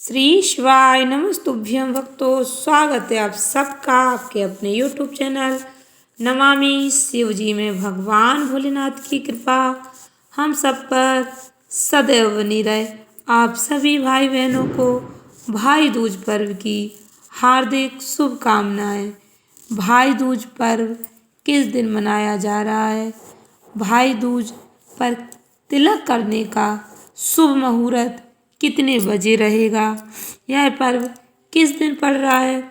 श्री शिवाय नमस्तुभ्यं भक्तों, स्वागत है आप सबका आपके अपने यूट्यूब चैनल नमामि शिवजी में। भगवान भोलेनाथ की कृपा हम सब पर सदैव बनी रहे। आप सभी भाई बहनों को भाई दूज पर्व की हार्दिक शुभकामनाएं। भाई दूज पर्व किस दिन मनाया जा रहा है? भाई दूज पर तिलक करने का शुभ मुहूर्त कितने बजे रहेगा? यह पर्व किस दिन पड़ रहा है?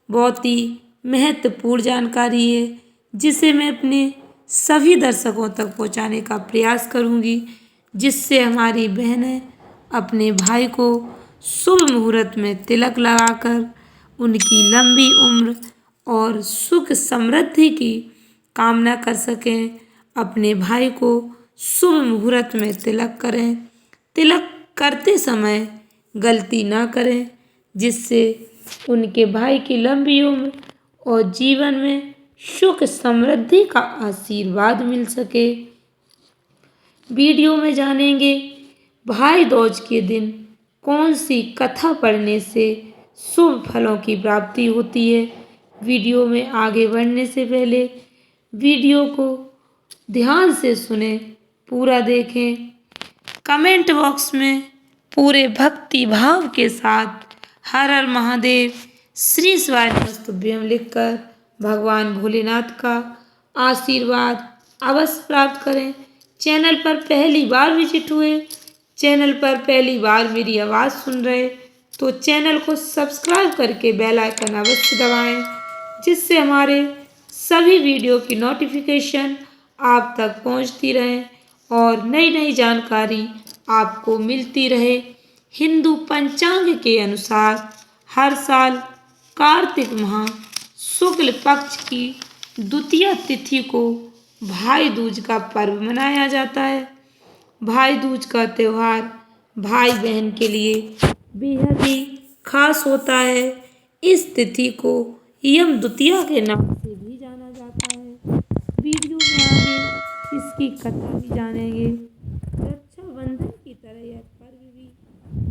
बहुत ही महत्वपूर्ण जानकारी है, जिसे मैं अपने सभी दर्शकों तक पहुंचाने का प्रयास करूंगी, जिससे हमारी बहनें अपने भाई को शुभ मुहूर्त में तिलक लगाकर उनकी लंबी उम्र और सुख समृद्धि की कामना कर सकें। अपने भाई को शुभ मुहूर्त में तिलक करें। तिलक करते समय गलती ना करें, जिससे उनके भाई की लंबी उम्र और जीवन में सुख समृद्धि का आशीर्वाद मिल सके। वीडियो में जानेंगे भाई दूज के दिन कौन सी कथा पढ़ने से शुभ फलों की प्राप्ति होती है। वीडियो में आगे बढ़ने से पहले वीडियो को ध्यान से सुने, पूरा देखें। कमेंट बॉक्स में पूरे भक्ति भाव के साथ हर हर महादेव, श्री शिवाय नमस्तुभ्यं लिखकर भगवान भोलेनाथ का आशीर्वाद अवश्य प्राप्त करें। चैनल पर पहली बार विजिट हुए, चैनल पर पहली बार मेरी आवाज़ सुन रहे, तो चैनल को सब्सक्राइब करके बेल आइकन अवश्य दबाएं, जिससे हमारे सभी वीडियो की नोटिफिकेशन आप तक पहुंचती रहे और नई नई जानकारी आपको मिलती रहे। हिंदू पंचांग के अनुसार हर साल कार्तिक माह शुक्ल पक्ष की द्वितीय तिथि को भाई दूज का पर्व मनाया जाता है। भाई दूज का त्यौहार भाई बहन के लिए बेहद ही खास होता है। इस तिथि को यम द्वितीया के नाम से भी जाना जाता है। वीडियो में आगे इसकी कथा भी जानेंगे। रक्षाबंधन की तरह यह पर्व भी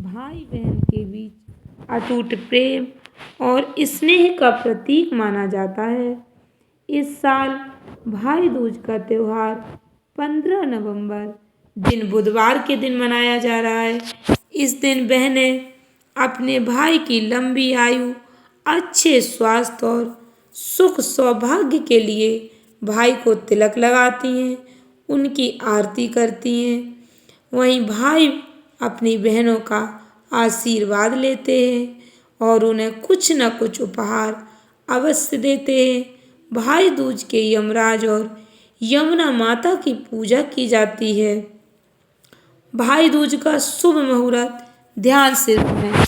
भाई बहन के बीच अटूट प्रेम और स्नेह का प्रतीक माना जाता है। इस साल भाई दूज का त्यौहार 15 नवंबर दिन बुधवार के दिन मनाया जा रहा है। इस दिन बहनें अपने भाई की लंबी आयु, अच्छे स्वास्थ्य और सुख सौभाग्य के लिए भाई को तिलक लगाती हैं, उनकी आरती करती हैं। वहीं भाई अपनी बहनों का आशीर्वाद लेते हैं और उन्हें कुछ न कुछ उपहार अवश्य देते हैं। भाई दूज के यमराज और यमुना माता की पूजा की जाती है। भाई दूज का शुभ मुहूर्त ध्यान से सुनें।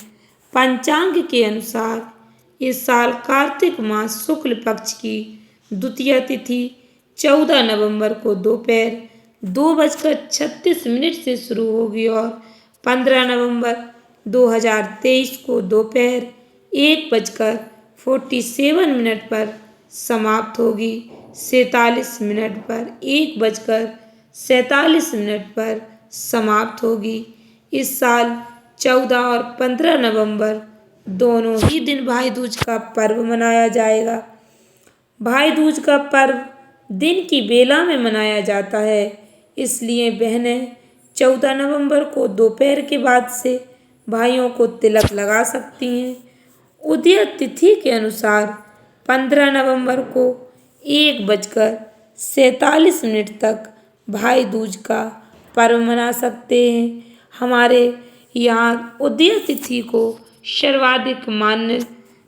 पंचांग के अनुसार इस साल कार्तिक मास शुक्ल पक्ष की द्वितीय तिथि 14 नवंबर को दोपहर 2:36 से शुरू होगी और 15 नवंबर 2023 को दोपहर 1:47 पर समाप्त होगी। 47 मिनट पर 1:47 पर समाप्त होगी। इस साल 14 और 15 नवंबर दोनों ही दिन भाई दूज का पर्व मनाया जाएगा। भाई दूज का पर्व दिन की बेला में मनाया जाता है, इसलिए बहनें 14 नवंबर को दोपहर के बाद से भाइयों को तिलक लगा सकती हैं। उदय तिथि के अनुसार 15 नवंबर को 1:47 तक भाई दूज का पर्व मना सकते हैं। हमारे यहाँ उदय तिथि को सर्वाधिक मान्य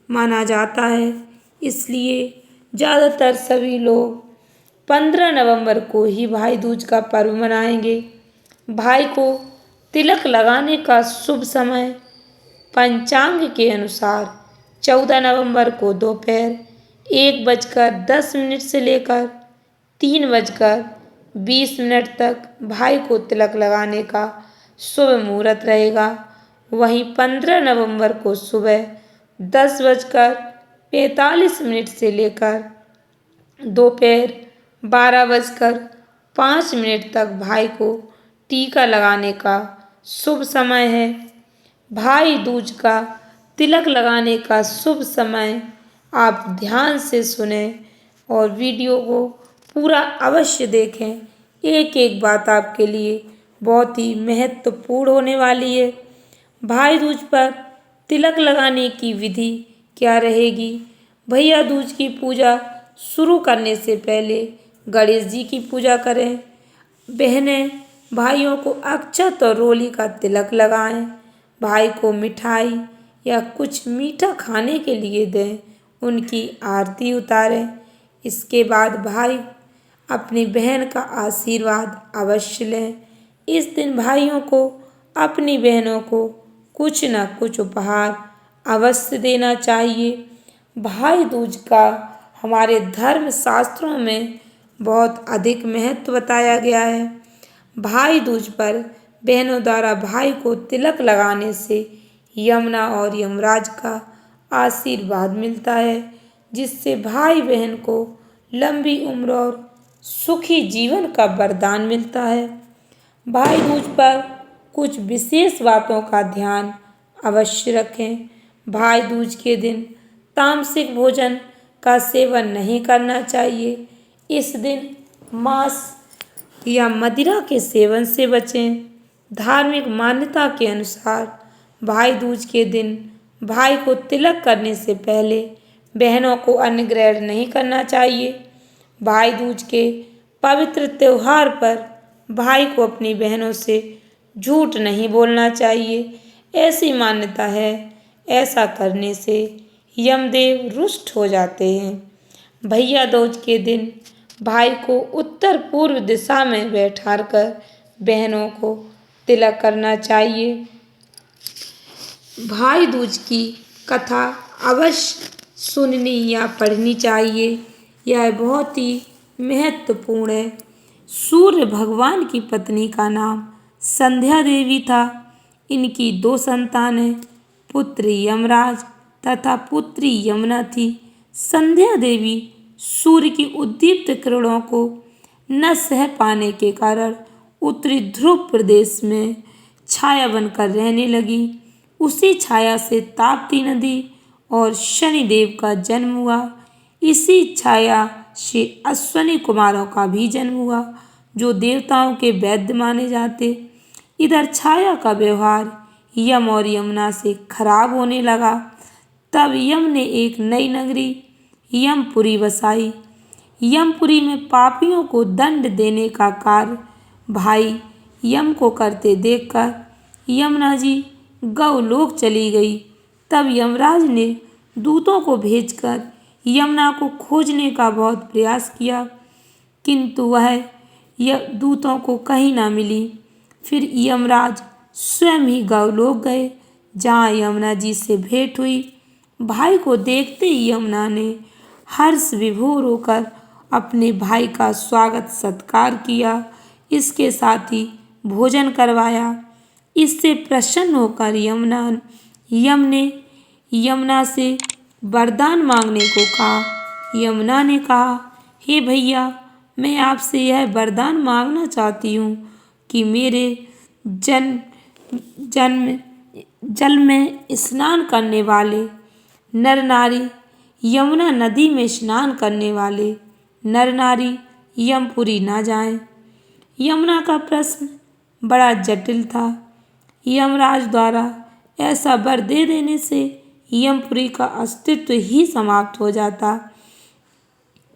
माना जाता है, इसलिए ज़्यादातर सभी लोग 15 नवंबर को ही भाई दूज का पर्व मनाएंगे। भाई को तिलक लगाने का शुभ समय पंचांग के अनुसार 14 नवंबर को दोपहर 1:10 से लेकर 3:20 तक भाई को तिलक लगाने का शुभ मुहूर्त रहेगा। वहीं 15 नवंबर को सुबह 10:45 से लेकर दोपहर 12:05 तक भाई को टीका लगाने का शुभ समय है। भाई दूज का तिलक लगाने का शुभ समय आप ध्यान से सुने और वीडियो को पूरा अवश्य देखें। एक एक बात आपके लिए बहुत ही महत्वपूर्ण होने वाली है। भाई दूज पर तिलक लगाने की विधि क्या रहेगी? भैया दूज की पूजा शुरू करने से पहले गणेश जी की पूजा करें। बहनें भाइयों को अक्षत और रोली का तिलक लगाएं। भाई को मिठाई या कुछ मीठा खाने के लिए दें, उनकी आरती उतारें। इसके बाद भाई अपनी बहन का आशीर्वाद अवश्य लें। इस दिन भाइयों को अपनी बहनों को कुछ न कुछ उपहार अवश्य देना चाहिए। भाई दूज का हमारे धर्म शास्त्रों में बहुत अधिक महत्व बताया गया है। भाई दूज पर बहनों द्वारा भाई को तिलक लगाने से यमुना और यमराज का आशीर्वाद मिलता है, जिससे भाई बहन को लंबी उम्र और सुखी जीवन का वरदान मिलता है। भाई दूज पर कुछ विशेष बातों का ध्यान अवश्य रखें। भाई दूज के दिन तामसिक भोजन का सेवन नहीं करना चाहिए। इस दिन मांस या मदिरा के सेवन से बचें। धार्मिक मान्यता के अनुसार भाई दूज के दिन भाई को तिलक करने से पहले बहनों को अन्न ग्रहण नहीं करना चाहिए। भाई दूज के पवित्र त्योहार पर भाई को अपनी बहनों से झूठ नहीं बोलना चाहिए। ऐसी मान्यता है, ऐसा करने से यमदेव रुष्ट हो जाते हैं। भैया दूज के दिन भाई को उत्तर पूर्व दिशा में बैठाकर बहनों को तिलक करना चाहिए। भाई दूज की कथा अवश्य सुननी या पढ़नी चाहिए। यह बहुत ही महत्वपूर्ण है। सूर्य भगवान की पत्नी का नाम संध्या देवी था। इनकी 2 संतानें पुत्र यमराज तथा पुत्री यमुना थी। संध्या देवी सूर्य की उद्दीप्त किरणों को न सह पाने के कारण उत्तरी ध्रुव प्रदेश में छाया बनकर रहने लगी। उसी छाया से ताप्ती नदी और शनिदेव का जन्म हुआ। इसी छाया से अश्विनी कुमारों का भी जन्म हुआ, जो देवताओं के वैद्य माने जाते। इधर छाया का व्यवहार यम और यमुना से खराब होने लगा। तब यम ने एक नई नगरी यमपुरी बसाई। यमपुरी में पापियों को दंड देने का कार्य भाई यम को करते देखकर यमुना जी गौलोक चली गई। तब यमराज ने दूतों को भेजकर यमुना को खोजने का बहुत प्रयास किया, किंतु वह दूतों को कहीं ना मिली। फिर यमराज स्वयं ही गौलोक गए, जहाँ यमुना जी से भेंट हुई। भाई को देखते ही यमुना ने हर्ष विभोर होकर अपने भाई का स्वागत सत्कार किया। इसके साथ ही भोजन करवाया। इससे प्रसन्न होकर यम ने यमुना से वरदान मांगने को कहा। यमुना ने कहा, हे भैया, मैं आपसे यह वरदान मांगना चाहती हूँ कि मेरे जल में स्नान करने वाले नर नारी, यमुना नदी में स्नान करने वाले नर नारी यमपुरी ना जाएं। यमुना का प्रश्न बड़ा जटिल था। यमराज द्वारा ऐसा वर दे देने से यमपुरी का अस्तित्व ही समाप्त हो जाता।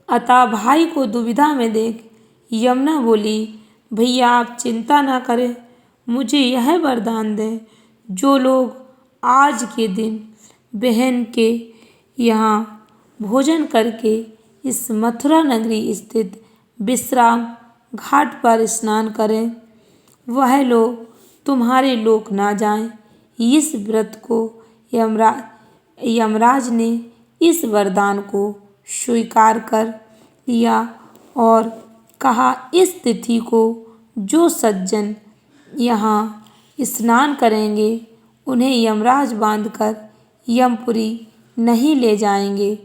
अतः भाई को दुविधा में देख यमुना बोली, भैया आप चिंता ना करें, मुझे यह वरदान दें, जो लोग आज के दिन बहन के यहाँ भोजन करके इस मथुरा नगरी स्थित विश्राम घाट पर स्नान करें, वह लोग तुम्हारे लोक ना जाएं। इस व्रत को यमराज ने इस वरदान को स्वीकार कर लिया और कहा, इस तिथि को जो सज्जन यहाँ स्नान करेंगे, उन्हें यमराज बांधकर यमपुरी नहीं ले जाएंगे।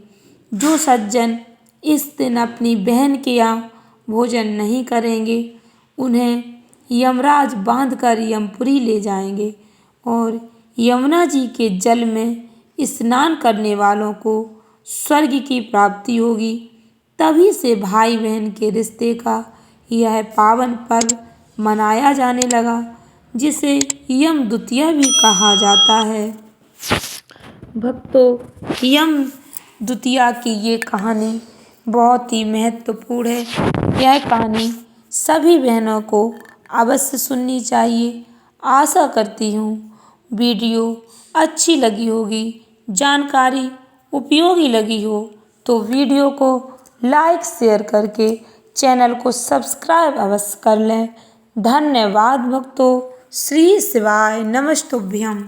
जो सज्जन इस दिन अपनी बहन के यहाँ भोजन नहीं करेंगे, उन्हें यमराज बांधकर यमपुरी ले जाएंगे और यमुना जी के जल में स्नान करने वालों को स्वर्ग की प्राप्ति होगी। तभी से भाई बहन के रिश्ते का यह पावन पर्व मनाया जाने लगा, जिसे यम द्वितीया भी कहा जाता है। भक्तों, यम द्वितीया की ये कहानी बहुत ही महत्वपूर्ण है। यह कहानी सभी बहनों को अवश्य सुननी चाहिए। आशा करती हूँ वीडियो अच्छी लगी होगी, जानकारी उपयोगी लगी हो तो वीडियो को लाइक शेयर करके चैनल को सब्सक्राइब अवश्य कर लें। धन्यवाद भक्तों। श्री शिवाय नमस्तुभ्यम।